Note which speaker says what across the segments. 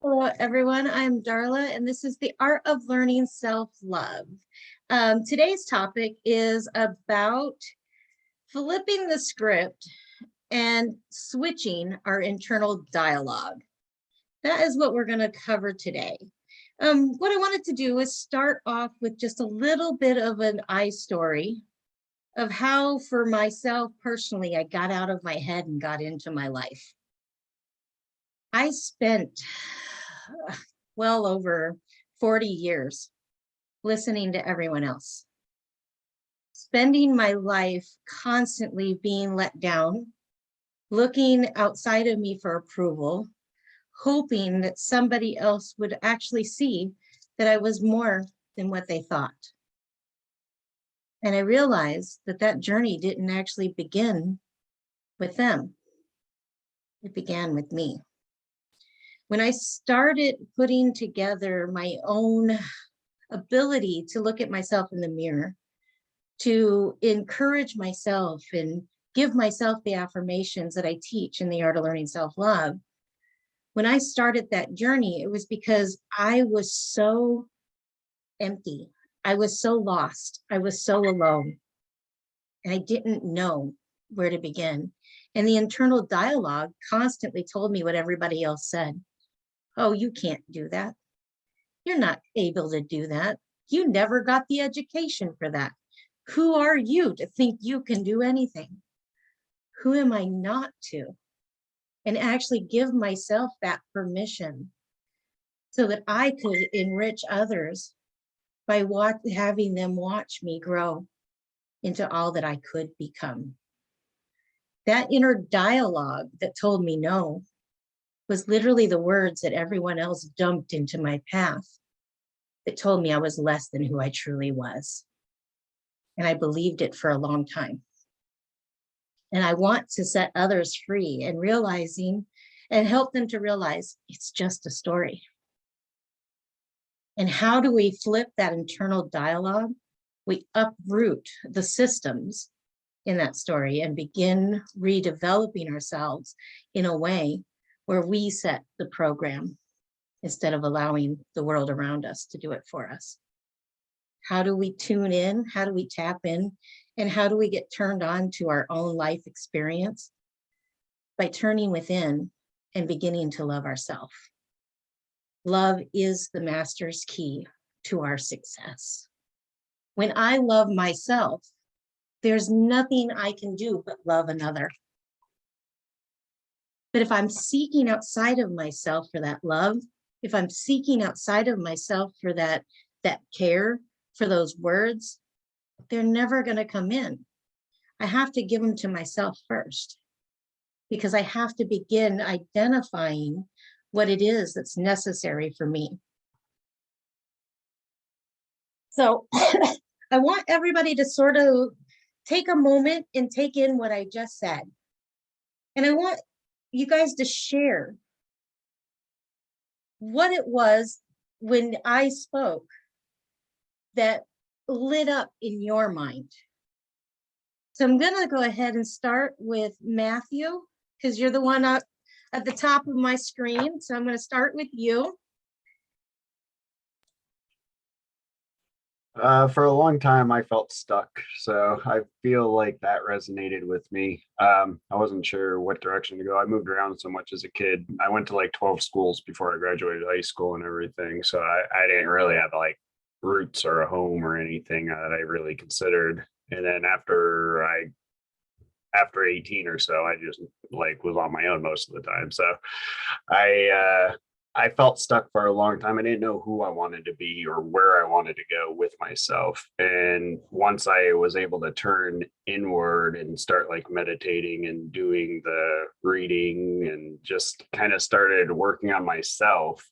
Speaker 1: Hello, everyone. I'm Darla, and this is the Art of Learning Self-Love. Today's topic is about flipping the script and switching our internal dialogue. That is what we're going to cover today. What I wanted to do is start off with just a little bit of an I story of how, for myself personally, I got out of my head and got into my life. I spent well over 40 years listening to everyone else, spending my life constantly being let down, looking outside of me for approval, hoping that somebody else would actually see that I was more than what they thought. And I realized that that journey didn't actually begin with them. It began with me. When I started putting together my own ability to look at myself in the mirror, to encourage myself and give myself the affirmations that I teach in the Art of Learning Self-Love, when I started that journey, it was because I was so empty. I was so lost. I was so alone. And I didn't know where to begin. And the internal dialogue constantly told me what everybody else said. Oh, you can't do that. You're not able to do that. You never got the education for that. Who are you to think you can do anything? Who am I not to? And actually give myself that permission so that I could enrich others by having them watch me grow into all that I could become. That inner dialogue that told me no was literally the words that everyone else dumped into my path that told me I was less than who I truly was. And I believed it for a long time. And I want to set others free and realizing and help them to realize it's just a story. And how do we flip that internal dialogue? We uproot the systems in that story and begin redeveloping ourselves in a way where we set the program instead of allowing the world around us to do it for us. How do we tune in? How do we tap in? And how do we get turned on to our own life experience? By turning within and beginning to love ourselves. Love is the master's key to our success. When I love myself, there's nothing I can do but love another. But if I'm seeking outside of myself for that love, if I'm seeking outside of myself for that care, for those words, they're never going to come in. I have to give them to myself first, because I have to begin identifying what it is that's necessary for me. So I want everybody to sort of take a moment and take in what I just said. And I want you guys to share what it was when I spoke that lit up in your mind. So I'm going to go ahead and start with Matthew, because you're the one up at the top of my screen. So I'm going to start with you.
Speaker 2: For a long time, I felt stuck. So I feel like that resonated with me. I wasn't sure what direction to go. I moved around so much as a kid. I went to like 12 schools before I graduated high school and everything. So I didn't really have like roots or a home or anything that I really considered. And then after 18 or so, I just like was on my own most of the time. So I felt stuck for a long time. I didn't know who I wanted to be or where I wanted to go with myself. And once I was able to turn inward and start like meditating and doing the reading and just kind of started working on myself,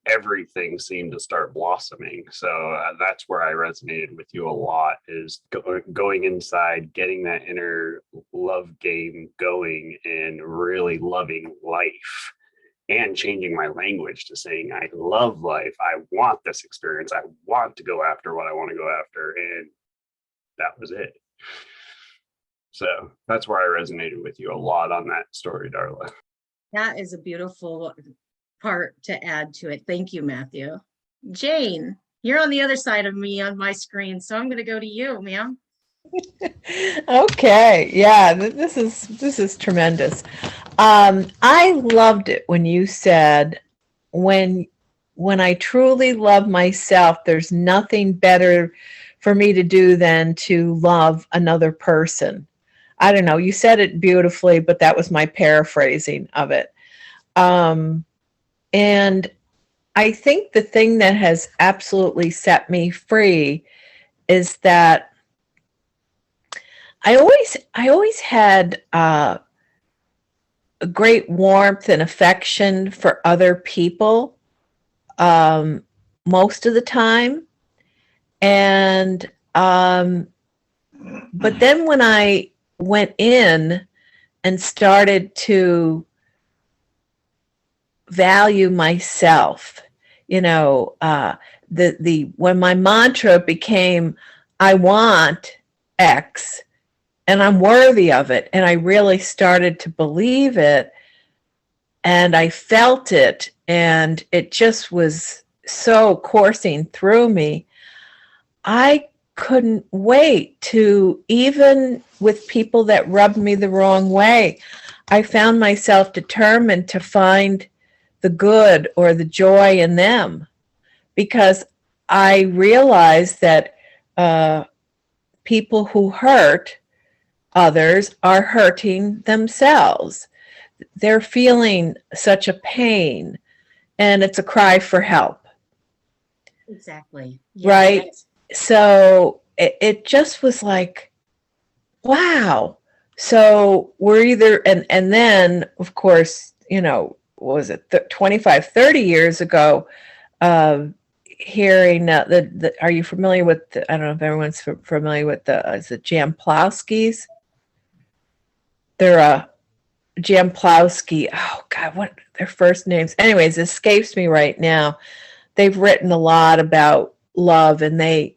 Speaker 2: everything seemed to start blossoming. So that's where I resonated with you a lot, is going inside, getting that inner love game going and really loving life, and changing my language to saying, I love life. I want this experience. I want to go after what I want to go after. And that was it. So that's where I resonated with you a lot on that story, Darla.
Speaker 1: That is a beautiful part to add to it. Thank you, Matthew. Jane, you're on the other side of me on my screen, so I'm going to go to you, ma'am.
Speaker 3: Okay, yeah, this is tremendous. I loved it when you said, when I truly love myself, there's nothing better for me to do than to love another person. I don't know, you said it beautifully, but that was my paraphrasing of it. And I think the thing that has absolutely set me free is that I always had a great warmth and affection for other people, most of the time. And but then when I went in and started to value myself, you know, when my mantra became, I want X, and I'm worthy of it. And I really started to believe it, and I felt it, and it just was so coursing through me. I couldn't wait to, even with people that rubbed me the wrong way, I found myself determined to find the good or the joy in them, because I realized that people who hurt others are hurting themselves. They're feeling such a pain, and it's a cry for help.
Speaker 1: Exactly.
Speaker 3: Yeah, right? So it just was like, wow. So we're either, and then, of course, you know, what was it, 25, 30 years ago, hearing are you familiar with, I don't know if everyone's familiar with is it Jamplowskis? They're Jamplowski. Oh God, what their first names? Anyways, it escapes me right now. They've written a lot about love, and I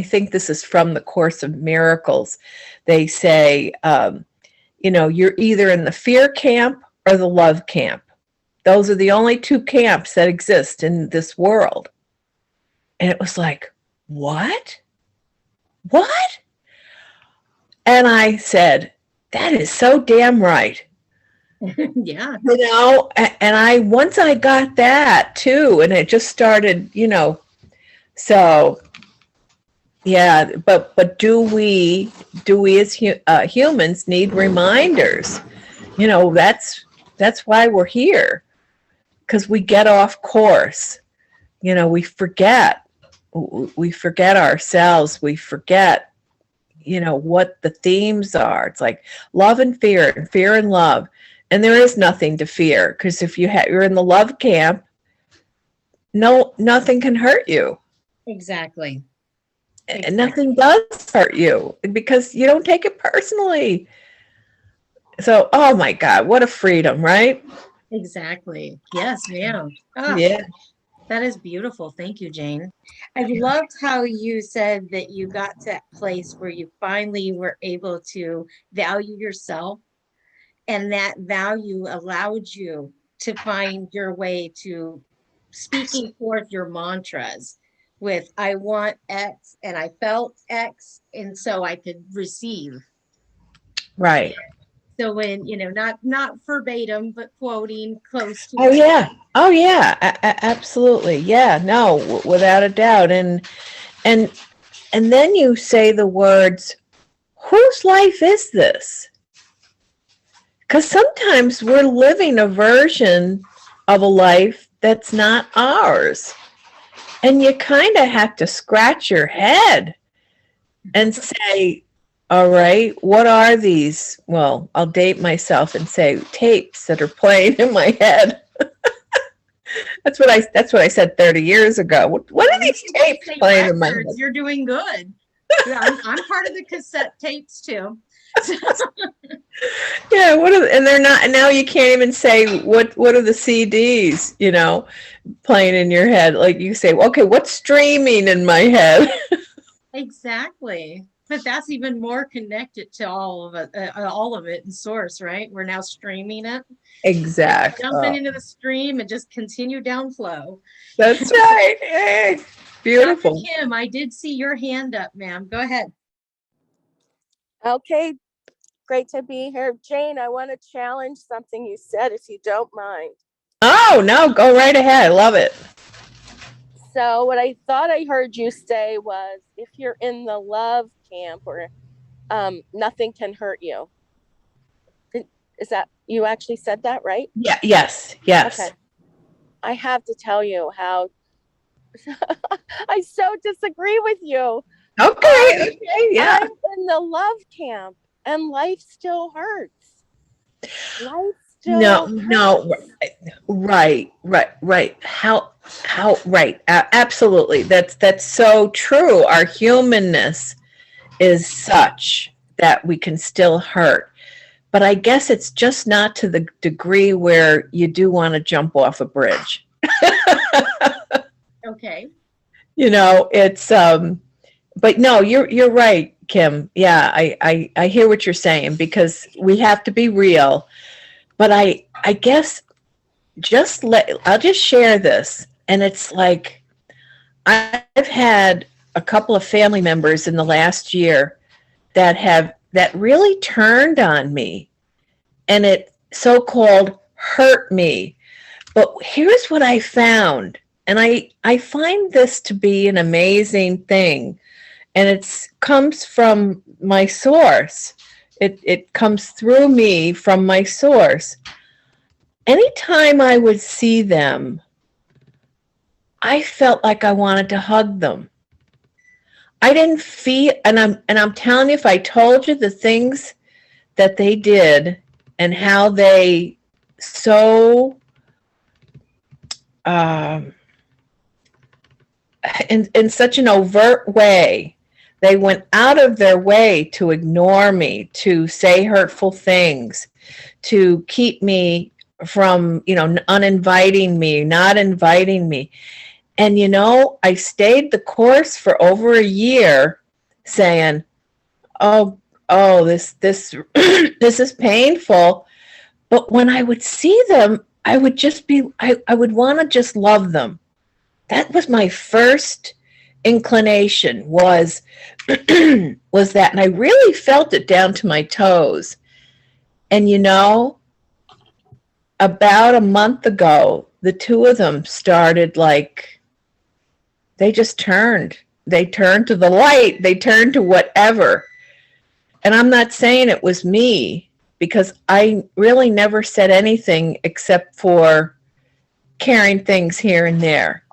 Speaker 3: think this is from the Course of Miracles. They say, you know, you're either in the fear camp or the love camp. Those are the only two camps that exist in this world. And it was like, what? What? And I said, that is so damn right.
Speaker 1: Yeah.
Speaker 3: You know, and once I got that too, and it just started, you know, so yeah, but do we as humans need reminders? You know, that's why we're here, because we get off course. You know, we forget ourselves. We forget, you know, what the themes are. It's like love and fear and love. And there is nothing to fear, because if you're in the love camp, nothing can hurt you.
Speaker 1: Exactly.
Speaker 3: And nothing does hurt you, because you don't take it personally. So, oh my God, what a freedom, right?
Speaker 1: Exactly. Yes, ma'am. Oh,
Speaker 3: yeah.
Speaker 1: That is beautiful. Thank you, Jane. I loved how you said that you got to that place where you finally were able to value yourself, and that value allowed you to find your way to speaking forth your mantras with, I want X and I felt X, and so I could receive.
Speaker 3: Right.
Speaker 1: So when, you know, not verbatim, but quoting close to.
Speaker 3: Oh yeah. Oh yeah. Absolutely. Yeah. No, without a doubt. And then you say the words, whose life is this? Because sometimes we're living a version of a life that's not ours. And you kind of have to scratch your head and say, all right, what are these? Well, I'll date myself and say tapes that are playing in my head. That's what I said 30 years ago. What are these tapes playing in my head?
Speaker 1: You're doing good. Yeah, I'm part of the cassette tapes too.
Speaker 3: Yeah, and they're not, and now you can't even say what are the CDs, you know, playing in your head. Like you say, okay, what's streaming in my head?
Speaker 1: Exactly. But that's even more connected to all of it in source, right? We're now streaming it.
Speaker 3: Exact.
Speaker 1: Jumping into the stream and just continue down flow.
Speaker 3: That's right. Hey, beautiful.
Speaker 1: Dr. Kim, I did see your hand up, ma'am. Go ahead.
Speaker 4: Okay, great to be here. Jane, I want to challenge something you said, if you don't mind.
Speaker 3: Oh, no, go right ahead. I love it.
Speaker 4: So what I thought I heard you say was, if you're in the love camp, or nothing can hurt you. Is that, you actually said that, right?
Speaker 3: Yeah, yes.
Speaker 4: Okay. I have to tell you how I so disagree with you.
Speaker 3: Okay, yeah.
Speaker 4: I'm in the love camp and life still hurts. Life still
Speaker 3: No, right. How, right. Absolutely. That's so true. Our humanness is such that we can still hurt. But I guess it's just not to the degree where you do want to jump off a bridge.
Speaker 1: Okay.
Speaker 3: It's but no, you're right, Kim. Yeah, I hear what you're saying, because we have to be real. But I guess I'll just share this. And it's like, I've had a couple of family members in the last year that really turned on me, and it so-called hurt me. But here's what I found. And I find this to be an amazing thing. And it comes from my source. It comes through me from my source. Anytime I would see them, I felt like I wanted to hug them. I didn't feel, and I'm telling you, if I told you the things that they did and how they so in such an overt way, they went out of their way to ignore me, to say hurtful things, to keep me from, uninviting me, not inviting me. And, I stayed the course for over a year saying, oh, this this is painful. But when I would see them, I would just I would want to just love them. That was my first inclination, was that. And I really felt it down to my toes. And, about a month ago, the two of them started they just turned. They turned to the light. They turned to whatever. And I'm not saying it was me, because I really never said anything except for carrying things here and there.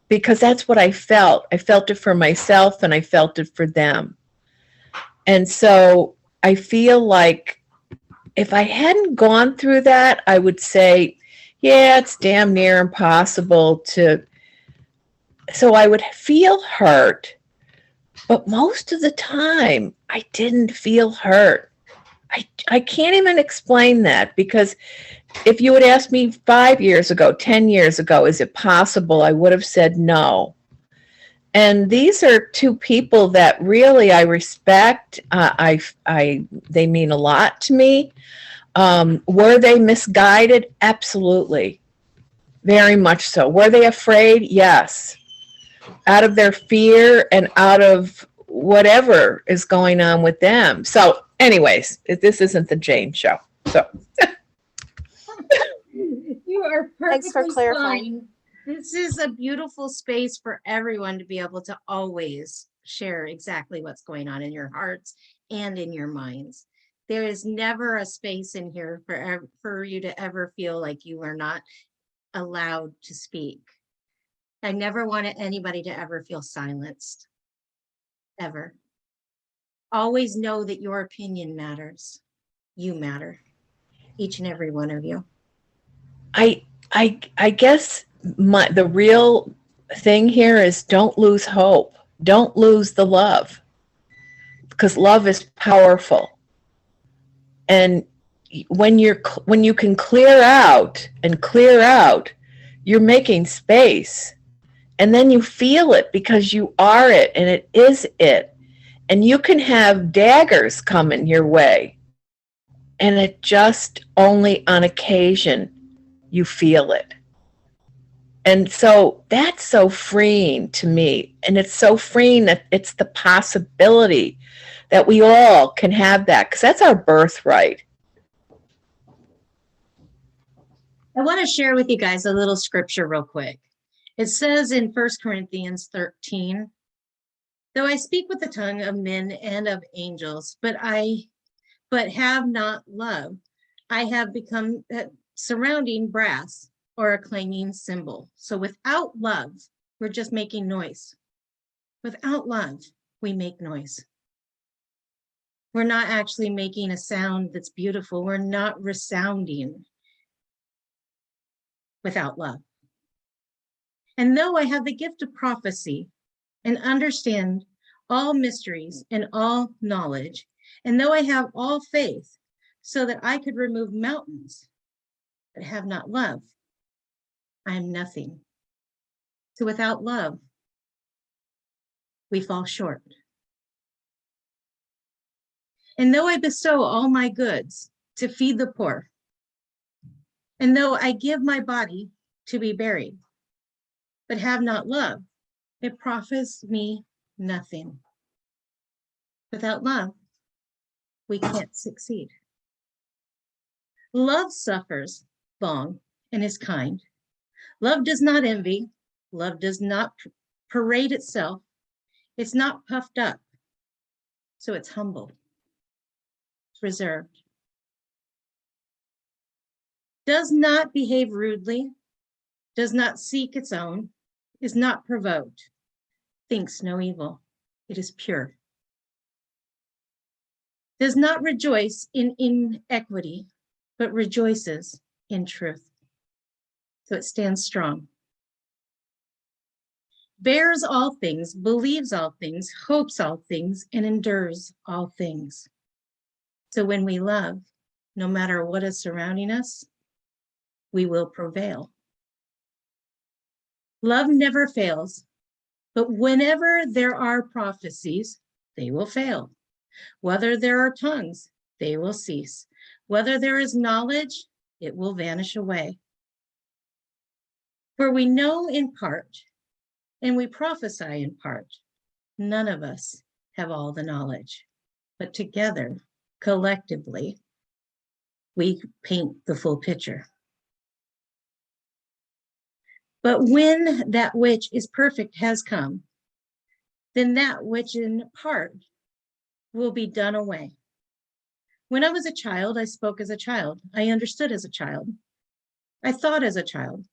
Speaker 3: Because that's what I felt. I felt it for myself, and I felt it for them. And so I feel like if I hadn't gone through that, I would say, yeah, it's damn near impossible to. So I would feel hurt, but most of the time I didn't feel hurt. I can't even explain that, because if you had asked me 5 years ago, 10 years ago, is it possible, I would have said no. And these are two people that really I respect. They mean a lot to me. Were they misguided? Absolutely. Very much so. Were they afraid? Yes. Out of their fear and out of whatever is going on with them. So anyways, this isn't the Jane show. So
Speaker 1: You are perfectly
Speaker 4: Thanks for clarifying.
Speaker 1: fine. This is a beautiful space for everyone to be able to always share exactly what's going on in your hearts and in your minds. There is never a space in here for you to ever feel like you are not allowed to speak. I never wanted anybody to ever feel silenced, ever. Always know that your opinion matters. You matter, each and every one of you.
Speaker 3: I guess the real thing here is, don't lose hope. Don't lose the love, because love is powerful. And when you can clear out, you're making space. And then you feel it, because you are it, and it is it. And you can have daggers coming your way, and it just only on occasion you feel it. And so that's so freeing to me. And it's so freeing that it's the possibility that we all can have that, because that's our birthright.
Speaker 1: I want to share with you guys a little scripture real quick. It says in 1 Corinthians 13, though I speak with the tongue of men and of angels, but have not love, I have become surrounding brass or a clanging cymbal. So without love, we're just making noise. Without love, we make noise. We're not actually making a sound that's beautiful. We're not resounding without love. And though I have the gift of prophecy and understand all mysteries and all knowledge, and though I have all faith so that I could remove mountains, but have not love, I am nothing. So without love, we fall short. And though I bestow all my goods to feed the poor, and though I give my body to be buried, but have not love, it profits me nothing. Without love, we can't succeed. Love suffers long and is kind. Love does not envy. Love does not parade itself. It's not puffed up. So it's humble. It's reserved. Does not behave rudely. Does not seek its own. Is not provoked. Thinks no evil. It is pure. Does not rejoice in inequity, but rejoices in truth. So it stands strong. Bears all things, believes all things, hopes all things, and endures all things. So when we love, no matter what is surrounding us, we will prevail. Love never fails, but whenever there are prophecies, they will fail. Whether there are tongues, they will cease. Whether there is knowledge, it will vanish away. For we know in part, and we prophesy in part. None of us have all the knowledge, but together, collectively, we paint the full picture. But when that which is perfect has come, then that which in part will be done away. When I was a child, I spoke as a child. I understood as a child. I thought as a child.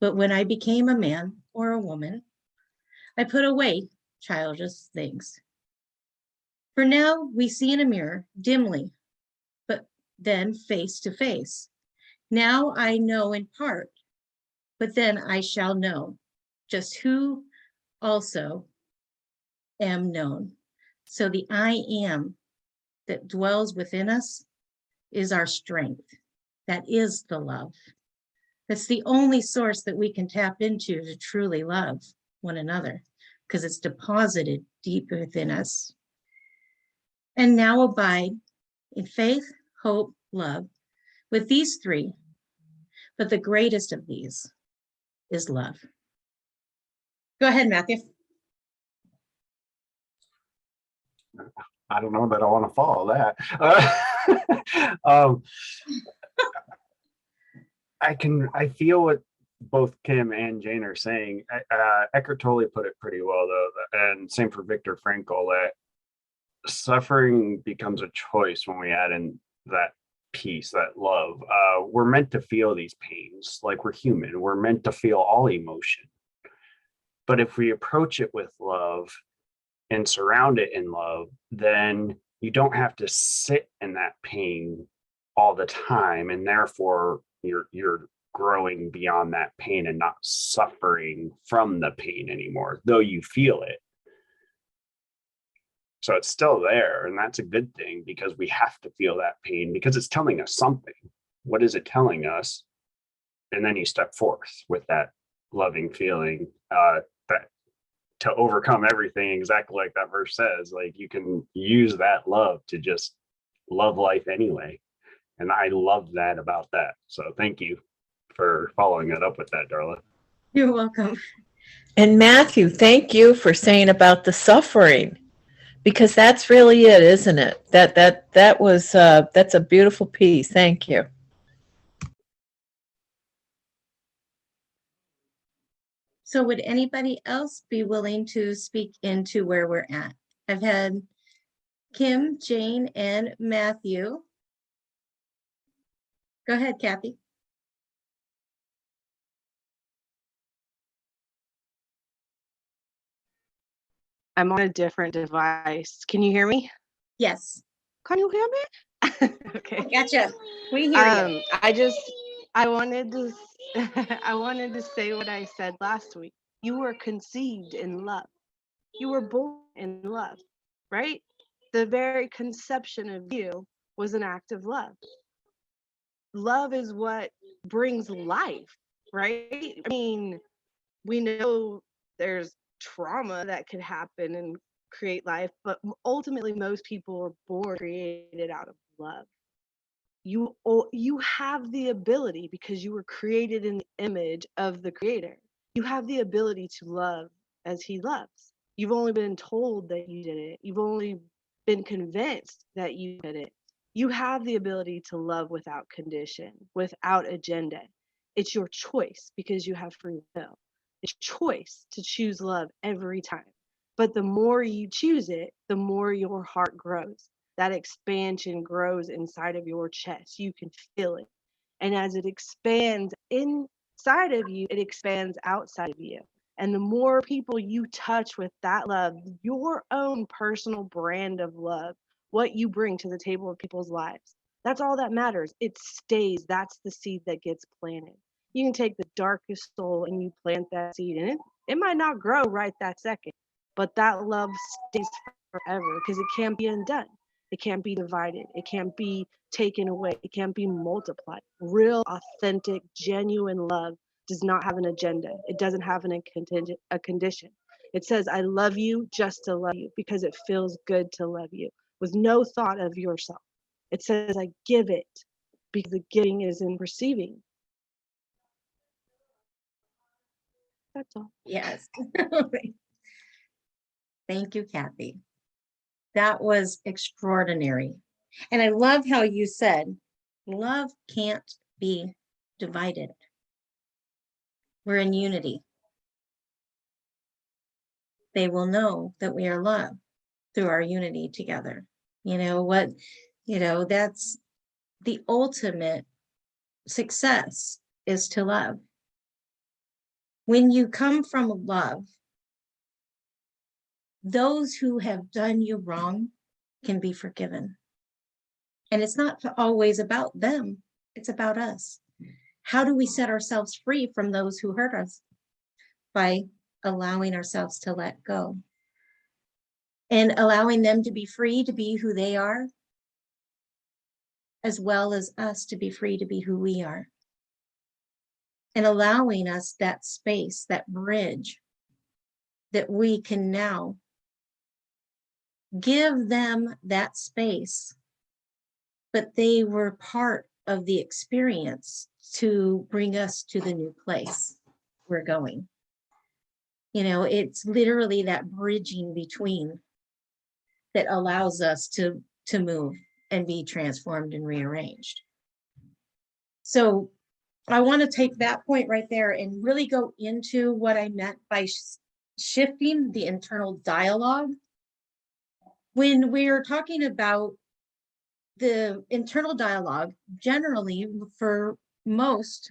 Speaker 1: But when I became a man or a woman, I put away childish things. For now we see in a mirror dimly, but then face to face. Now I know in part, but then I shall know just who also am known. So the I am that dwells within us is our strength. That is the love. That's the only source that we can tap into to truly love one another, because it's deposited deep within us. And now abide in faith, hope, love, with these three, but the greatest of these is love. Go ahead, Matthew.
Speaker 2: I don't know that I want to follow that. I feel what both Kim and Jane are saying. Eckhart Tolle put it pretty well, though, and same for Viktor Frankl, that suffering becomes a choice when we add in that piece, that love. We're meant to feel these pains, like we're human. We're meant to feel all emotion. But if we approach it with love and surround it in love, then you don't have to sit in that pain all the time, and therefore you're growing beyond that pain and not suffering from the pain anymore, though you feel it. So it's still there, and that's a good thing, because we have to feel that pain because it's telling us something. What is it telling us? And then you step forth with that loving feeling that to overcome everything, exactly like that verse says. Like, you can use that love to just love life anyway. And I love that about that. So thank you for following it up with that, Darla.
Speaker 1: You're welcome.
Speaker 3: And Matthew, thank you for saying about the suffering, because that's really it, isn't it? That was that's a beautiful piece. Thank you.
Speaker 1: So would anybody else be willing to speak into where we're at? I've had Kim, Jane, and Matthew. Go ahead, Kathy.
Speaker 5: I'm on a different device. Can you hear me?
Speaker 1: Yes,
Speaker 5: Can you hear me? Okay.
Speaker 1: gotcha. We hear you.
Speaker 5: I wanted to I wanted to say what I said last week. You were conceived in love. You were born in love, right? The very conception of you was an act of love. Love is what brings life, right? I mean, we know there's trauma that could happen and create life, but ultimately most people are born created out of love. You have the ability, because you were created in the image of the creator. You have the ability to love as he loves. You've only been told that you did it. You've only been convinced that you did it. You have the ability to love without condition, without agenda. It's your choice because you have free will. It's choice to choose love every time. But the more you choose it, the more your heart grows. That expansion grows inside of your chest. You can feel it. And as it expands inside of you, it expands outside of you. And the more people you touch with that love, your own personal brand of love, what you bring to the table of people's lives, that's all that matters. It stays. That's the seed that gets planted. You can take the darkest soul and you plant that seed, and it might not grow right that second, but that love stays forever because it can't be undone. It can't be divided. It can't be taken away. It can't be multiplied. Real, authentic, genuine love does not have an agenda. It doesn't have a condition. It says, I love you just to love you because it feels good to love you with no thought of yourself. It says, I give it because the giving is in receiving. That's all.
Speaker 1: Yes. Thank you, Kathy. That was extraordinary. And I love how you said, love can't be divided. We're in unity. They will know that we are loved through our unity together. You know what? You know, that's the ultimate success, is to love. When you come from love, those who have done you wrong can be forgiven. And it's not always about them, it's about us. How do we set ourselves free from those who hurt us? By allowing ourselves to let go and allowing them to be free to be who they are, as well as us to be free to be who we are. And allowing us that space, that bridge, that we can now give them that space, but they were part of the experience to bring us to the new place we're going. You know, it's literally that bridging between that allows us to move and be transformed and rearranged. So I want to take that point right there and really go into what I meant by shifting the internal dialogue. When we're talking about the internal dialogue, generally for most,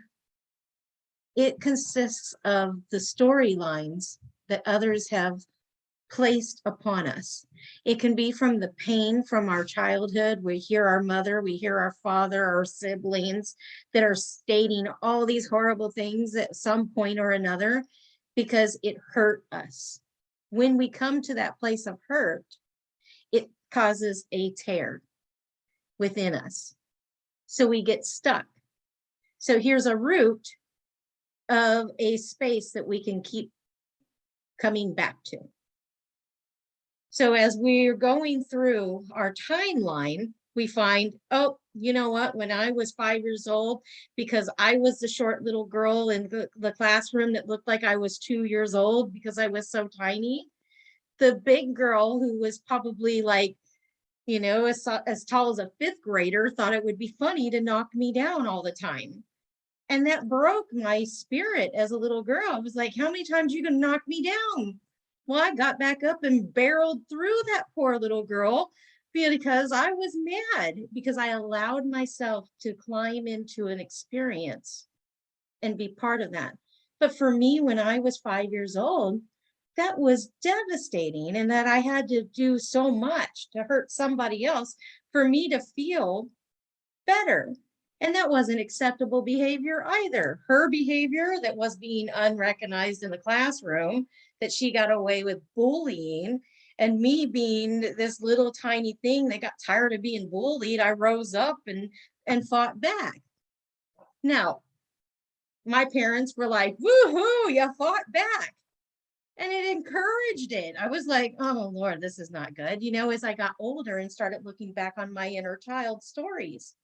Speaker 1: it consists of the storylines that others have placed upon us. It can be from the pain from our childhood. We hear our mother, we hear our father, our siblings that are stating all these horrible things at some point or another because it hurt us. When we come to that place of hurt, it causes a tear within us. So we get stuck. So here's a root of a space that we can keep coming back to. So as we're going through our timeline, we find, oh, you know what? When I was 5 years old, because I was the short little girl in the classroom that looked like I was 2 years old because I was so tiny, the big girl who was probably like, you know, as tall as a fifth grader thought it would be funny to knock me down all the time. And that broke my spirit as a little girl. I was like, how many times are you going to knock me down? Well, I got back up and barreled through that poor little girl because I was mad because I allowed myself to climb into an experience and be part of that. But for me, when I was 5 years old, that was devastating, and that I had to do so much to hurt somebody else for me to feel better. And that wasn't acceptable behavior either. Her behavior that was being unrecognized in the classroom, that she got away with bullying, and me being this little tiny thing that got tired of being bullied, I rose up and fought back. Now, my parents were like, woohoo, you fought back. And it encouraged it. I was like, oh Lord, this is not good. You know, as I got older and started looking back on my inner child stories,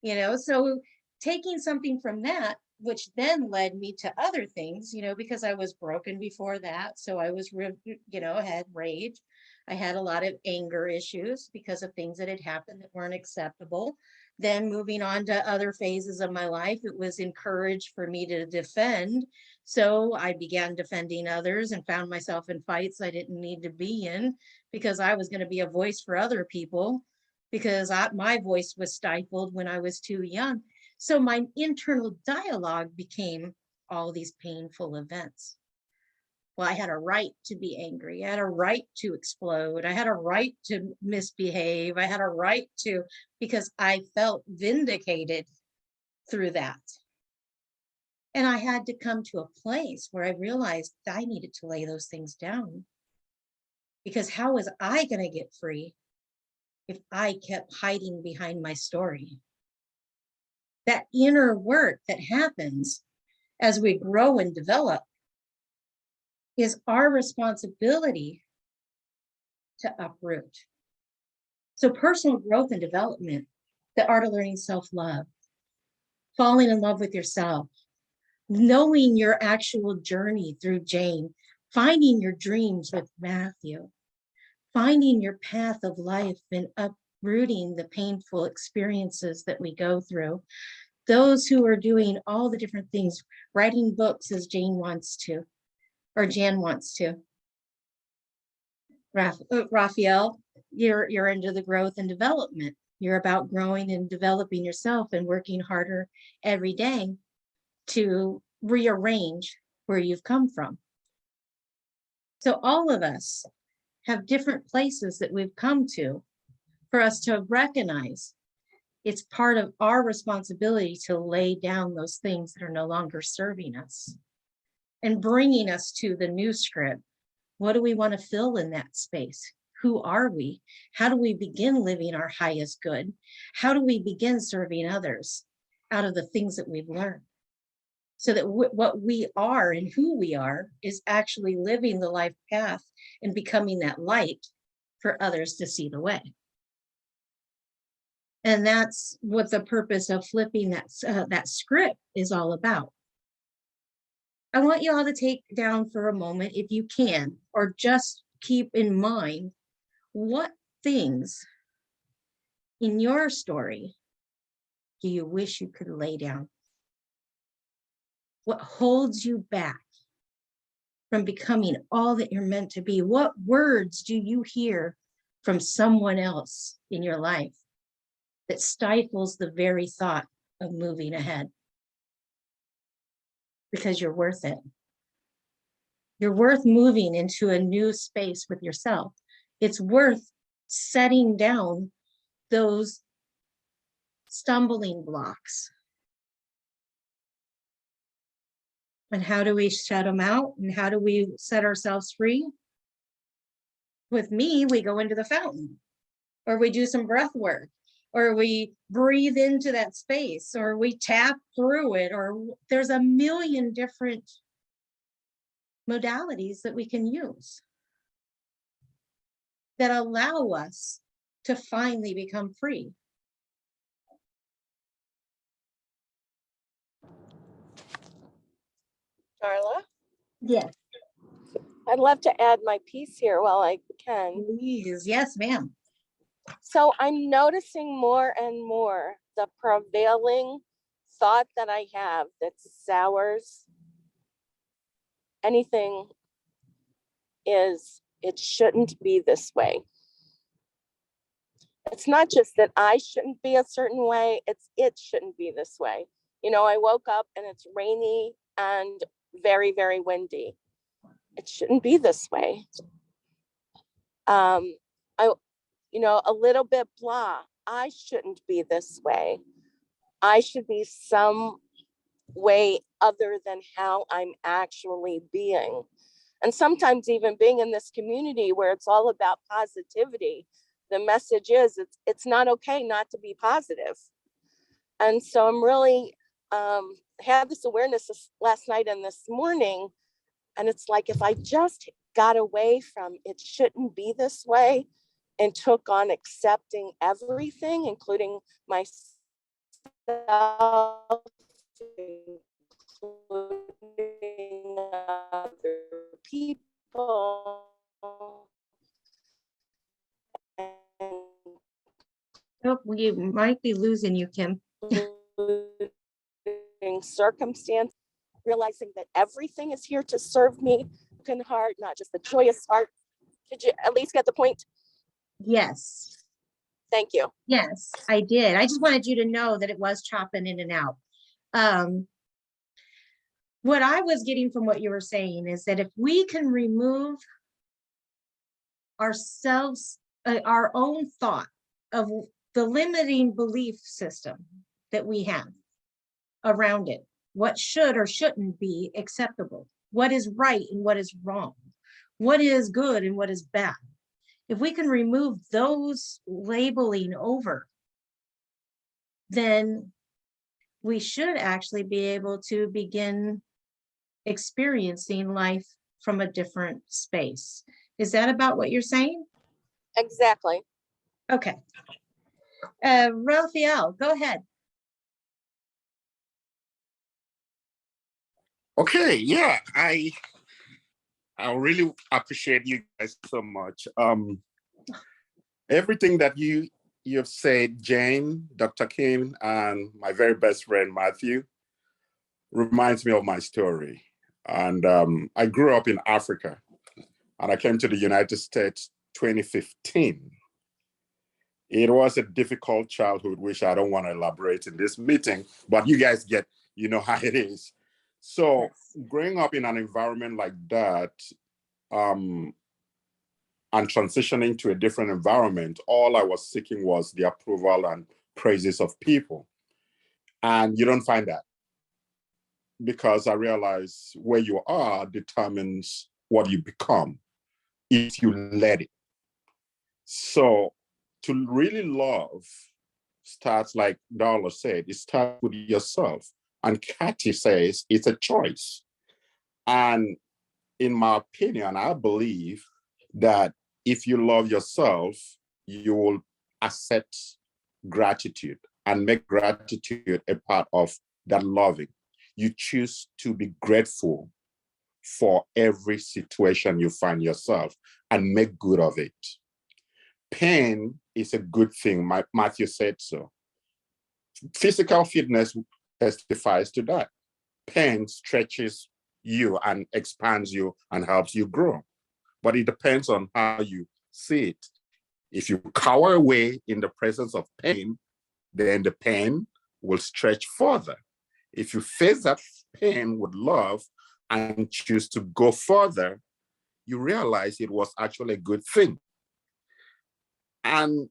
Speaker 1: you know, so taking something from that, which then led me to other things, you know, because I was broken before that. So I was, you know, had rage. I had a lot of anger issues because of things that had happened that weren't acceptable. Then moving on to other phases of my life, it was encouraged for me to defend. So I began defending others and found myself in fights I didn't need to be in because I was going to be a voice for other people because my voice was stifled when I was too young. So my internal dialogue became all these painful events. Well, I had a right to be angry. I had a right to explode. I had a right to misbehave. I had a right to, because I felt vindicated through that. And I had to come to a place where I realized I needed to lay those things down. Because how was I going to get free if I kept hiding behind my story? That inner work that happens as we grow and develop is our responsibility to uproot. So personal growth and development, the art of learning self-love, falling in love with yourself, knowing your actual journey through Jane, finding your dreams with Matthew, finding your path of life and uprooting the painful experiences that we go through. Those who are doing all the different things, writing books as Jane wants to, or Jan wants to. Raphael, you're into the growth and development. You're about growing and developing yourself and working harder every day to rearrange where you've come from. So all of us have different places that we've come to for us to recognize it's part of our responsibility to lay down those things that are no longer serving us and bringing us to the new script. What do we want to fill in that space? Who are we? How do we begin living our highest good? How do we begin serving others out of the things that we've learned? So that what we are and who we are is actually living the life path and becoming that light for others to see the way. And that's what the purpose of flipping that script is all about. I want you all to take down for a moment, if you can, or just keep in mind what things in your story do you wish you could lay down? What holds you back from becoming all that you're meant to be? What words do you hear from someone else in your life that stifles the very thought of moving ahead? Because you're worth it. You're worth moving into a new space with yourself. It's worth setting down those stumbling blocks. And how do we shut them out? And how do we set ourselves free? With me, we go into the fountain, or we do some breath work, or we breathe into that space, or we tap through it, or there's a million different modalities that we can use that allow us to finally become free.
Speaker 4: Darla,
Speaker 1: Yes.
Speaker 4: I'd love to add my piece here while I can.
Speaker 1: Please. Yes, ma'am.
Speaker 4: So I'm noticing more and more the prevailing thought that I have that sours anything is it shouldn't be this way. It's not just that I shouldn't be a certain way, it's it shouldn't be this way. You know, I woke up and it's rainy and very, very windy. It shouldn't be this way. I, you know, a little bit blah. I shouldn't be this way. I should be some way other than how I'm actually being. And sometimes even being in this community where it's all about positivity, the message is it's not okay not to be positive. And so I'm really had this awareness last night and this morning. And it's like, if I just got away from it shouldn't be this way and took on accepting everything, including myself, including other people,
Speaker 1: Oh, we might be losing you, Kim.
Speaker 4: circumstance, realizing that everything is here to serve me, broken heart, not just the joyous heart. Did you at least get the point?
Speaker 1: Yes.
Speaker 4: Thank you.
Speaker 1: Yes, I did. I just wanted you to know that it was chopping in and out. What I was getting from what you were saying is that if we can remove ourselves, our own thought of the limiting belief system that we have around it, what should or shouldn't be acceptable, what is right and what is wrong, what is good and what is bad. If we can remove those labeling over, then we should actually be able to begin experiencing life from a different space. Is that about what you're saying?
Speaker 4: Exactly.
Speaker 1: Okay. Raphael, go ahead.
Speaker 6: Okay, yeah, I really appreciate you guys so much. Everything that you've said, Jane, Dr. Kim, and my very best friend Matthew, reminds me of my story. And I grew up in Africa, and I came to the United States 2015. It was a difficult childhood, which I don't want to elaborate in this meeting, but you guys get, you know how it is. So
Speaker 1: Yes.
Speaker 6: growing up in an environment like that, and transitioning to a different environment, all I was seeking was the approval and praises of people. And you don't find that, because I realize where you are determines what you become if you let it. So to really love starts, like Darla said, it starts with yourself. And Kathy says it's a choice. And in my opinion, I believe that if you love yourself, you will accept gratitude and make gratitude a part of that loving. You choose to be grateful for every situation you find yourself and make good of it. Pain is a good thing. Matthew said so. Physical fitness testifies to that. Pain stretches you and expands you and helps you grow. But it depends on how you see it. If you cower away in the presence of pain, then the pain will stretch further. If you face that pain with love and choose to go further, you realize it was actually a good thing. And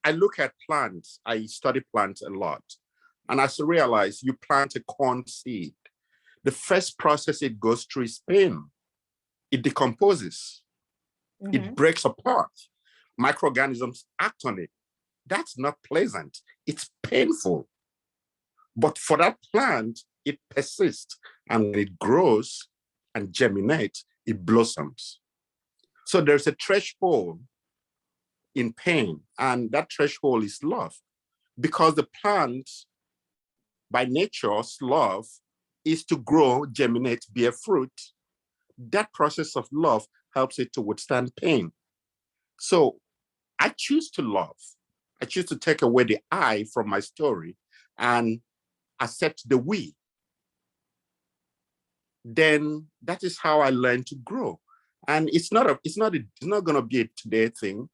Speaker 6: I look at plants, I study plants a lot. And as I realize, you plant a corn seed. The first process it goes through is pain. It decomposes. It breaks apart. Microorganisms act on it. That's not pleasant. It's painful. But for that plant, it persists. And when it grows, and germinates, it blossoms. So there's a threshold in pain, and that threshold is love. Because the plant, by nature's love, is to grow, germinate, bear fruit. That process of love helps it to withstand pain. So I choose to love. I choose to take away the I from my story and accept the we. Then that is how I learn to grow. And it's not going to be a today thing.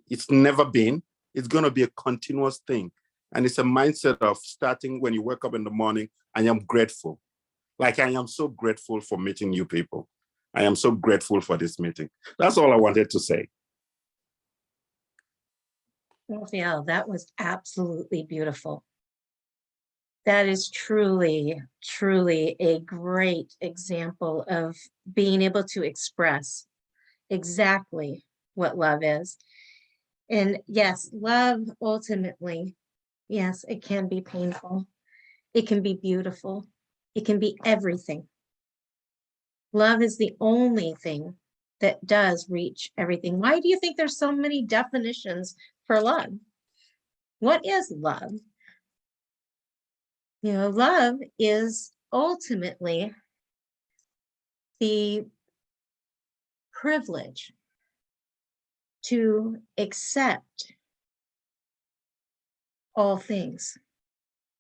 Speaker 6: It's never been. It's going to be a continuous thing. And it's a mindset of starting when you wake up in the morning, I am grateful. Like, I am so grateful for meeting you people. I am so grateful for this meeting. That's all I wanted to say.
Speaker 1: Raphael, that was absolutely beautiful. That is truly, truly a great example of being able to express exactly what love is. And yes, love ultimately, yes, it can be painful. It can be beautiful. It can be everything. Love is the only thing that does reach everything. Why do you think there's so many definitions for love? What is love? You know, love is ultimately the privilege to accept all things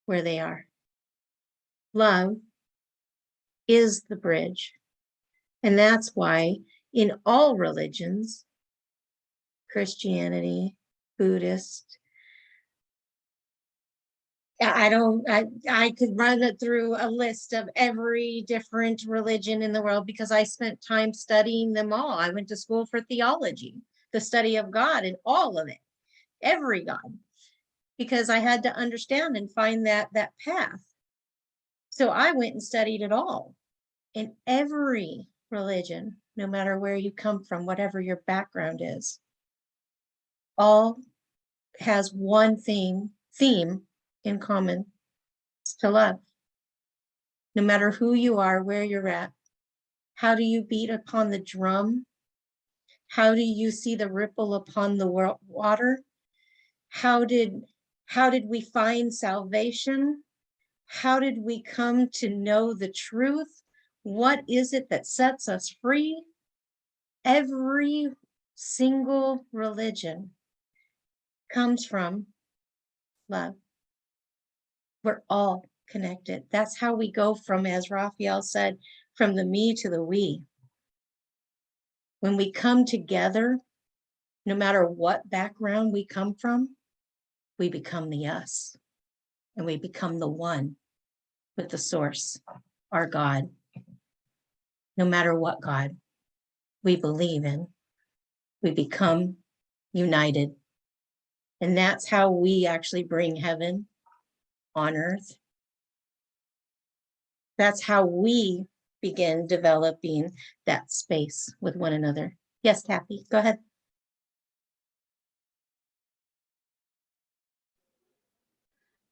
Speaker 1: where they are. Love is the bridge. And that's why in all religions, Christianity, Buddhist, I could run it through a list of every different religion in the world because I spent time studying them all. I went to school for theology, the study of God and all of it, every God, because I had to understand and find that path. So I went and studied it all. In every religion, no matter where you come from, whatever your background is, all has one theme in common. It's to love. No matter who you are, where you're at, how do you beat upon the drum? How do you see the ripple upon the water? How did we find salvation? How did we come to know the truth? What is it that sets us free? Every single religion comes from love. We're all connected. That's how we go from, as Raphael said, from the me to the we. When we come together, no matter what background we come from, we become the us, and we become the one with the source, our God. No matter what God we believe in, we become united. And that's how we actually bring heaven on earth. That's how we begin developing that space with one another. Yes, Kathy, go ahead.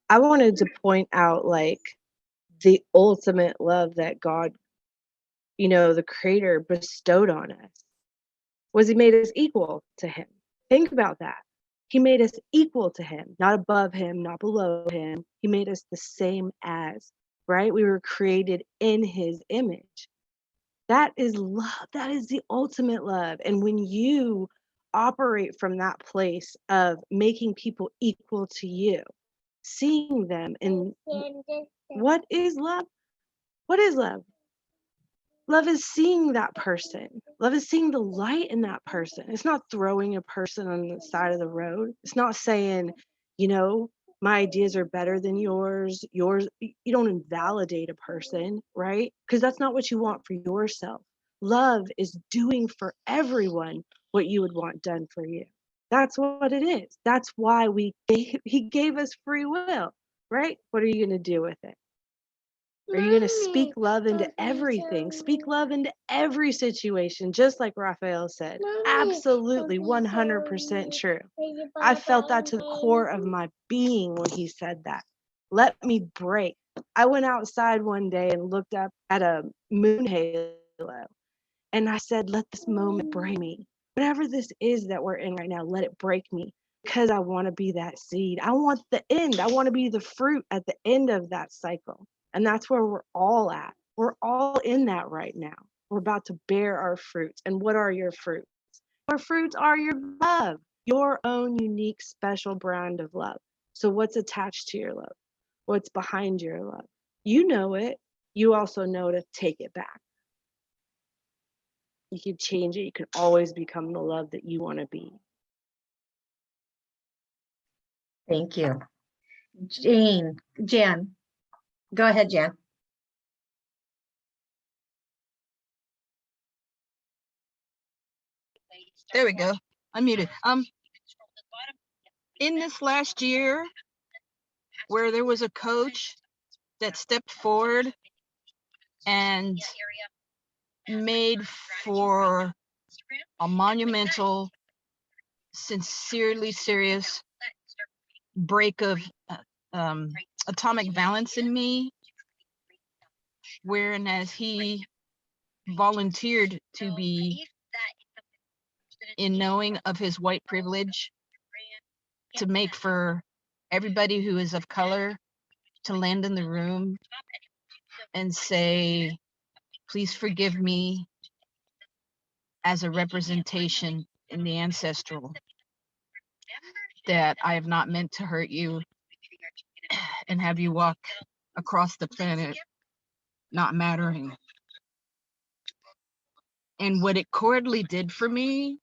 Speaker 5: I wanted to point out like the ultimate love that God, the creator bestowed on us was he made us equal to him. Think about that. He made us equal to him, not above him, not below him. He made us the same as, right? We were created in his image. That is love. That is the ultimate love. And when you operate from that place of making people equal to you, seeing them in what is love? What is love? Love is seeing that person. Love is seeing the light in that person. It's not throwing a person on the side of the road. It's not saying, my ideas are better than yours. You don't invalidate a person, right? Because that's not what you want for yourself. Love is doing for everyone what you would want done for you. That's what it is. That's why he gave us free will, right? What are you going to do with it? Are you going to speak love into everything? Speak love into every situation, just like Raphael said. Absolutely, 100% true. I felt that to the core of my being when he said that. Let me break. I went outside one day and looked up at a moon haze low. And I said, let this moment break me. Whatever this is that we're in right now, let it break me, because I want to be that seed. I want the end. I want to be the fruit at the end of that cycle. And that's where we're all at. We're all in that right now. We're about to bear our fruits. And what are your fruits? Your fruits are your love, your own unique, special brand of love. So what's attached to your love? What's behind your love? You know it. You also know to take it back. You can change it. You can always become the love that you want to be.
Speaker 1: Thank you. Jan, go ahead, Jan.
Speaker 7: There we go. Unmuted. In this last year, where there was a coach that stepped forward and made for a monumental, sincerely serious break of atomic balance in me, wherein as he volunteered to be in knowing of his white privilege, to make for everybody who is of color to land in the room and say, please forgive me as a representation in the ancestral, that I have not meant to hurt you and have you walk across the planet not mattering. And what it cordially did for me,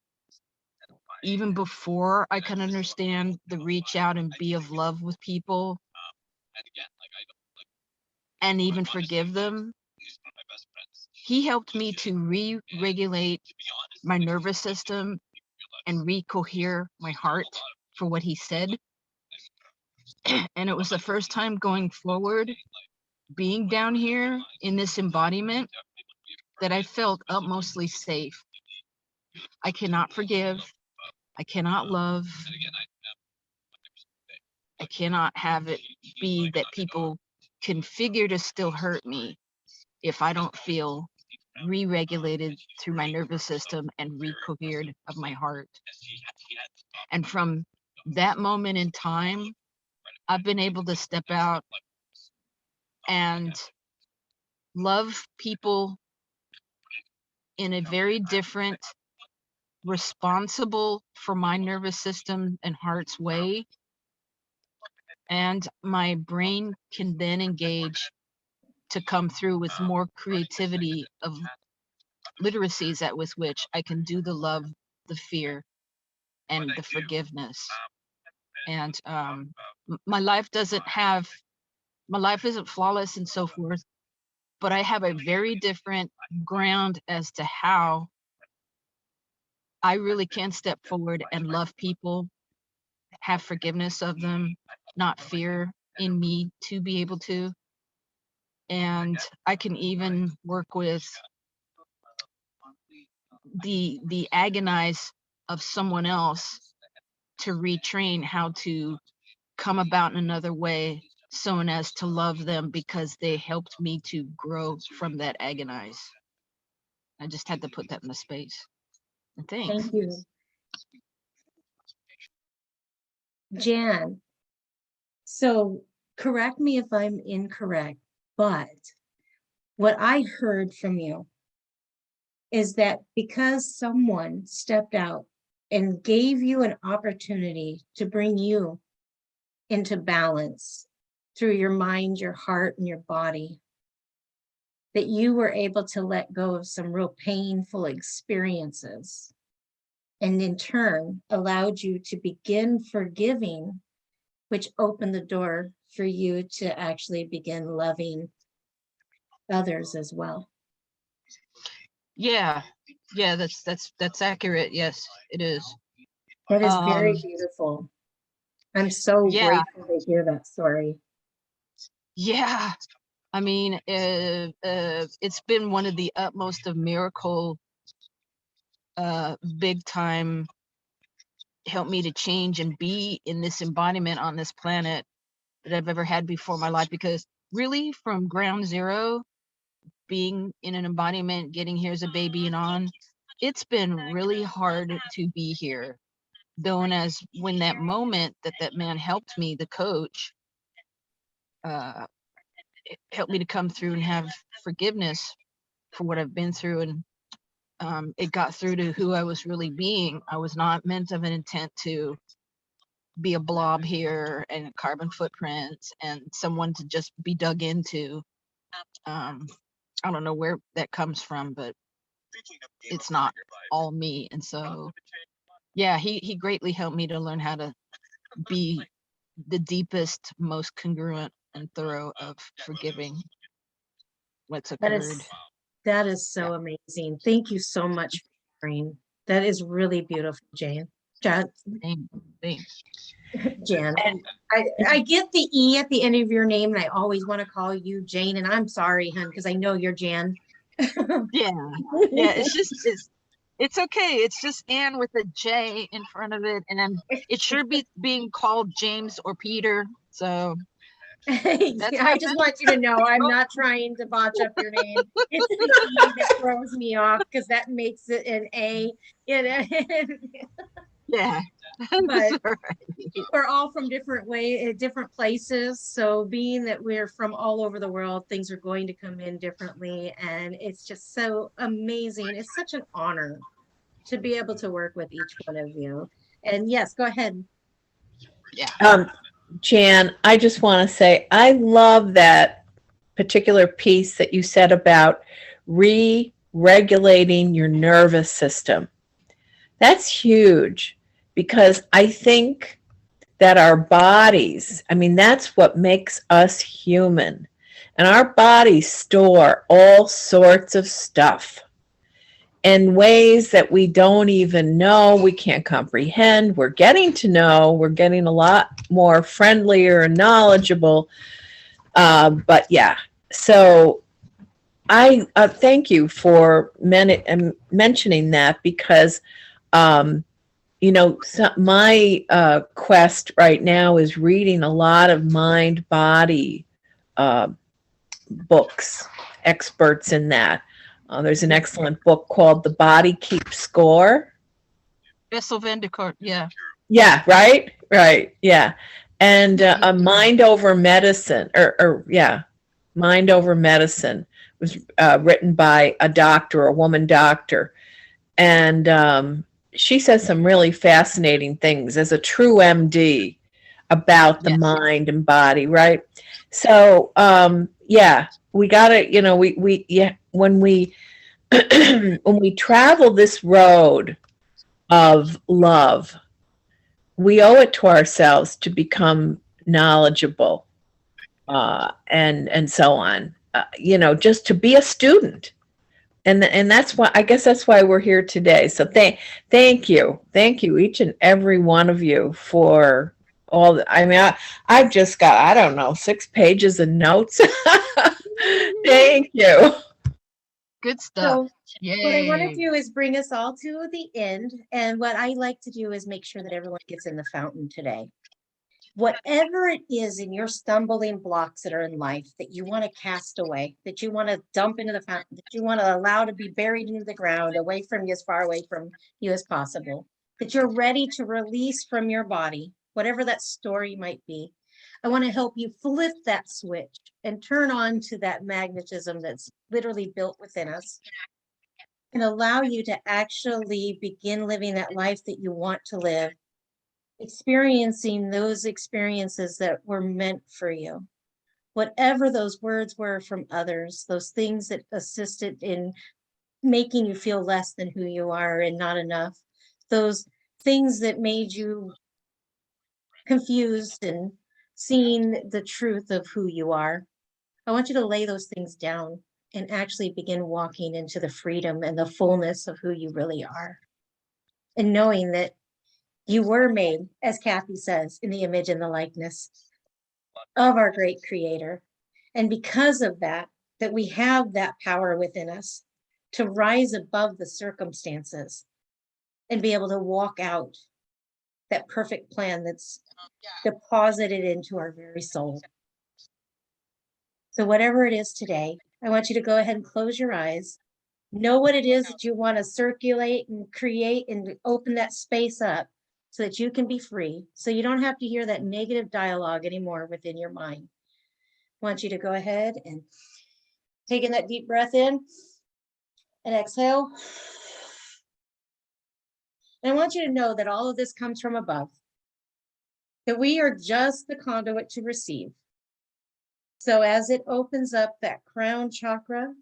Speaker 7: even before I can understand the reach out and be of love with people and even forgive them, he helped me to re-regulate my nervous system and recohere my heart for what he said. And it was the first time going forward, being down here in this embodiment, that I felt utmostly safe. I cannot forgive. I cannot love. I cannot have it be that people configure to still hurt me if I don't feel re-regulated through my nervous system and recohered of my heart. And from that moment in time, I've been able to step out and love people in a very different, responsible for my nervous system and heart's way. And my brain can then engage to come through with more creativity of literacies at with which I can do the love, the fear, and the forgiveness. And my life isn't flawless and so forth, but I have a very different ground as to how I really can step forward and love people, have forgiveness of them, not fear in me to be able to. And I can even work with the agonize of someone else to retrain how to come about in another way, so as to love them because they helped me to grow from that agonize. I just had to put that in the space. And thanks.
Speaker 1: Thank you. Jan, so correct me if I'm incorrect, but what I heard from you is that because someone stepped out and gave you an opportunity to bring you into balance through your mind, your heart, and your body, that you were able to let go of some real painful experiences, and in turn allowed you to begin forgiving, which opened the door for you to actually begin loving others as well.
Speaker 7: Yeah, that's accurate. Yes, it is.
Speaker 1: That is very beautiful. I'm so grateful to hear that story.
Speaker 7: Yeah, I mean, it's been one of the utmost of miracle, big time, help me to change and be in this embodiment on this planet that I've ever had before in my life. Because really, from ground zero, being in an embodiment, getting here as a baby and on, it's been really hard to be here. Though, and as when that moment that man helped me, the coach, it helped me to come through and have forgiveness for what I've been through, and it got through to who I was really being. I was not meant of an intent to be a blob here and a carbon footprint and someone to just be dug into. I don't know where that comes from, but it's not all me. And so, yeah, he greatly helped me to learn how to be the deepest, most congruent and thorough of forgiving what's occurred.
Speaker 1: That is so amazing. Thank you so much for sharing. That is really beautiful, Jan.
Speaker 7: Thanks.
Speaker 1: Jan. I get the E at the end of your name, and I always want to call you Jane, and I'm sorry, hun, because I know you're Jan.
Speaker 7: Yeah, it's okay. It's just Anne with a J in front of it, and it sure beats being called James or Peter. So
Speaker 1: I just want you to know I'm not trying to botch up your name. It's the E that throws me off because that makes it an A.
Speaker 7: yeah.
Speaker 1: But
Speaker 7: Right.
Speaker 1: we're all from different places. So being that we're from all over the world, things are going to come in differently. And it's just so amazing. It's such an honor to be able to work with each one of you. And yes, go ahead.
Speaker 7: Yeah.
Speaker 3: Jan, I just want to say I love that particular piece that you said about re-regulating your nervous system. That's huge because I think that our bodies, I mean, that's what makes us human. And our bodies store all sorts of stuff in ways that we don't even know, we can't comprehend. We're getting to know, we're getting a lot more friendlier and knowledgeable. But yeah, so I thank you for mentioning that because, you know, my quest right now is reading a lot of mind-body books, experts in that. There's an excellent book called The Body Keeps Score.
Speaker 7: Bessel van der Kolk, yeah.
Speaker 3: Yeah, right, yeah. And a Mind Over Medicine, Mind Over Medicine was written by a woman doctor. And she says some really fascinating things as a true MD about the mind and body, right? So, yeah, we gotta, you know, when we when we travel this road of love, we owe it to ourselves to become knowledgeable, and so on. You know, just to be a student, and that's why I guess that's why we're here today. So thank you, each and every one of you for all. I mean, I've just got, I don't know, 6 pages of notes. Thank you.
Speaker 7: Good stuff.
Speaker 1: So what I want to do is bring us all to the end. And what I like to do is make sure that everyone gets in the fountain today. Whatever it is in your stumbling blocks that are in life that you want to cast away, that you want to dump into the fountain, that you want to allow to be buried into the ground, away from you, as far away from you as possible, that you're ready to release from your body, whatever that story might be. I want to help you flip that switch and turn on to that magnetism that's literally built within us and allow you to actually begin living that life that you want to live, experiencing those experiences that were meant for you. Whatever those words were from others, those things that assisted in making you feel less than who you are and not enough, those things that made you confused and seeing the truth of who you are. I want you to lay those things down and actually begin walking into the freedom and the fullness of who you really are. And knowing that you were made, as Kathy says, in the image and the likeness of our great creator. And because of that, that we have that power within us to rise above the circumstances and be able to walk out that perfect plan that's deposited into our very soul. So whatever it is today, I want you to go ahead and close your eyes. Know what it is that you want to circulate and create and open that space up so that you can be free. So you don't have to hear that negative dialogue anymore within your mind. I want you to go ahead and take in that deep breath in and exhale. And I want you to know that all of this comes from above, that we are just the conduit to receive. So as it opens up that crown chakra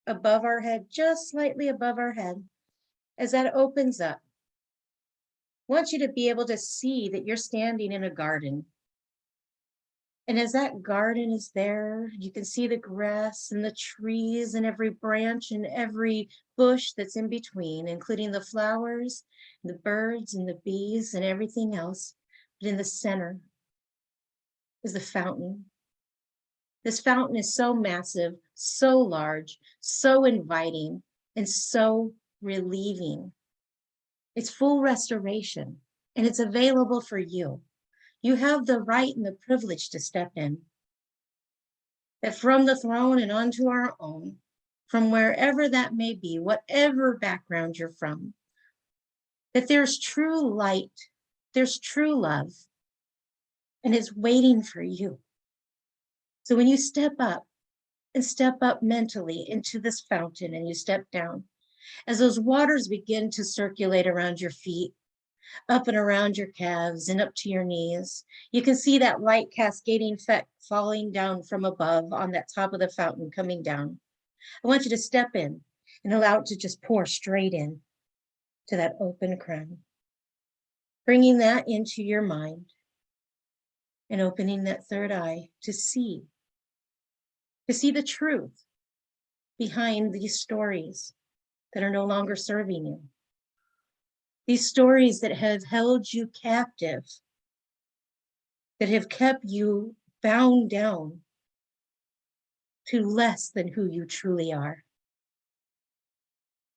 Speaker 1: above our head, just slightly above our head, as that opens up, I want you to be able to see that you're standing in a garden. And as that garden is there, you can see the grass and the trees and every branch and every bush that's in between, including the flowers, the birds and the bees and everything else. But in the center is the fountain. This fountain is so massive, so large, so inviting, and so relieving. It's full restoration, and it's available for you. You have the right and the privilege to step in. That from the throne and onto our own, from wherever that may be, whatever background you're from, that there's true light, there's true love, and it's waiting for you. So when you step up mentally into this fountain and you step down, as those waters begin to circulate around your feet, up and around your calves and up to your knees, you can see that light cascading effect falling down from above on that top of the fountain coming down. I want you to step in and allow it to just pour straight in to that open crown, bringing that into your mind and opening that third eye to see the truth behind these stories that are no longer serving you. These stories that have held you captive, that have kept you bound down to less than who you truly are.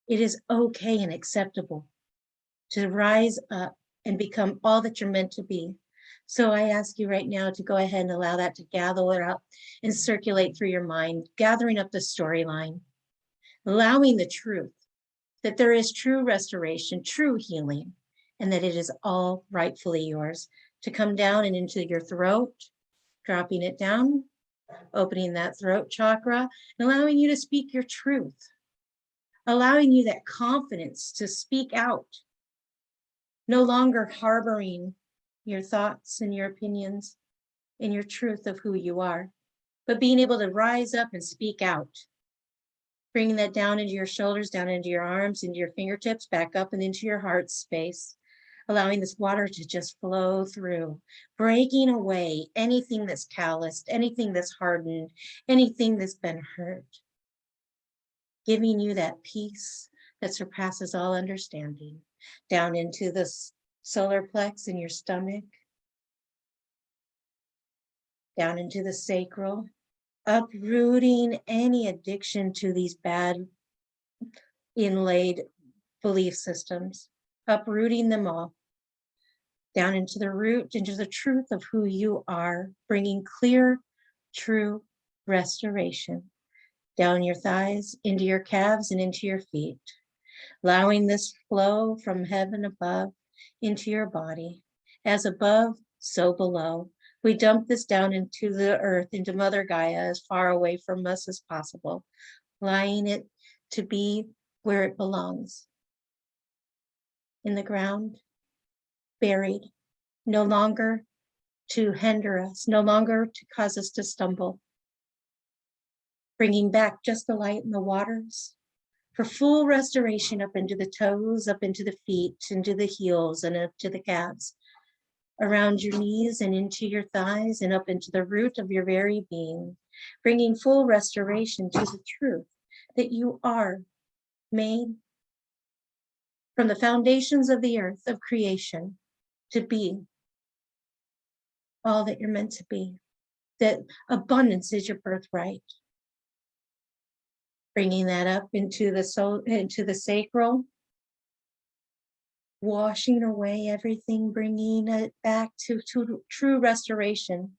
Speaker 1: It is okay and acceptable to rise up and become all that you're meant to be. So I ask you right now to go ahead and allow that to gather up and circulate through your mind, gathering up the storyline, allowing the truth that there is true restoration, true healing, and that it is all rightfully yours to come down and into your throat, dropping it down, opening that throat chakra, and allowing you to speak your truth, allowing you that confidence to speak out, no longer harboring your thoughts and your opinions and your truth of who you are, but being able to rise up and speak out, bringing that down into your shoulders, down into your arms, into your fingertips, back up and into your heart space, allowing this water to just flow through, breaking away anything that's calloused, anything that's hardened, anything that's been hurt, giving you that peace that surpasses all understanding, down into the solar plex in your stomach, down into the sacral, uprooting any addiction to these bad inlaid belief systems, uprooting them all, down into the root, into the truth of who you are, bringing clear, true restoration down your thighs, into your calves, and into your feet, allowing this flow from heaven above into your body. As above, so below. We dump this down into the earth, into Mother Gaia, as far away from us as possible, allowing it to be where it belongs, in the ground, buried, no longer to hinder us, no longer to cause us to stumble, bringing back just the light and the waters for full restoration up into the toes, up into the feet, into the heels, and up to the calves, around your knees and into your thighs and up into the root of your very being, bringing full restoration to the truth that you are made from the foundations of the earth of creation to be all that you're meant to be, that abundance is your birthright. Bringing that up into the soul, into the sacral, washing away everything, bringing it back to true restoration,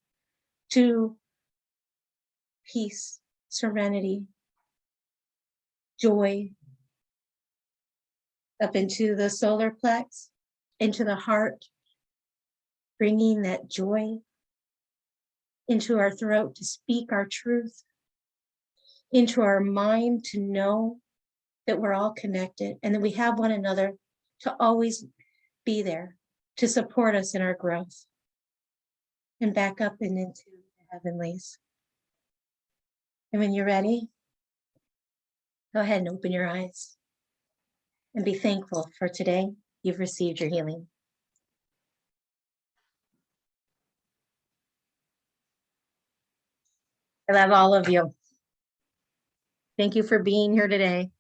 Speaker 1: to peace, serenity, joy up into the solar plex, into the heart, bringing that joy into our throat to speak our truth, into our mind to know that we're all connected and that we have one another to always be there to support us in our growth, and back up and into the heavenlies. And when you're ready, go ahead and open your eyes and be thankful for today. You've received your healing. I love all of you. Thank you for being here today.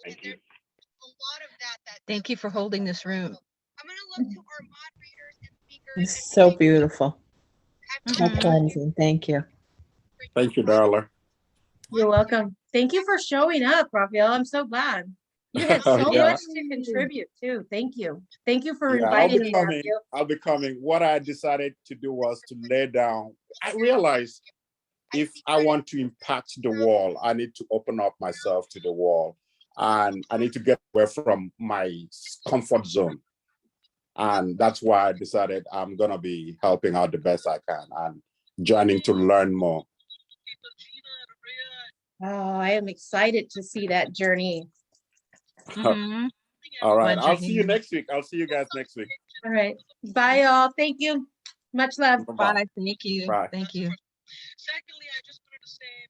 Speaker 2: Thank you.
Speaker 7: Thank you for holding this room.
Speaker 3: It's so beautiful. So
Speaker 7: Mhm.
Speaker 3: cleansing. Thank you.
Speaker 6: Thank you, Darla.
Speaker 1: You're welcome. Thank you for showing up, Raphael. I'm so glad. You had so
Speaker 6: Yeah.
Speaker 1: much to contribute too. Thank you. Thank you for
Speaker 6: Yeah,
Speaker 1: inviting me, Matthew.
Speaker 6: I'll be coming. What I decided to do was to lay down. I realized if I want to impact the wall, I need to open up myself to the wall, and I need to get away from my comfort zone. And that's why I decided I'm gonna be helping out the best I can and joining to learn more.
Speaker 1: Oh, I am excited to see that journey.
Speaker 7: Mhm.
Speaker 6: All right,
Speaker 7: Fun
Speaker 6: I'll see you
Speaker 7: journey.
Speaker 6: next week. I'll see you guys next week.
Speaker 1: All right. Bye, y'all. Thank you. Much love.
Speaker 6: Bye-bye.
Speaker 7: Bye. Thank you.
Speaker 6: Bye.
Speaker 7: Thank you.
Speaker 8: Secondly, I just wanted to say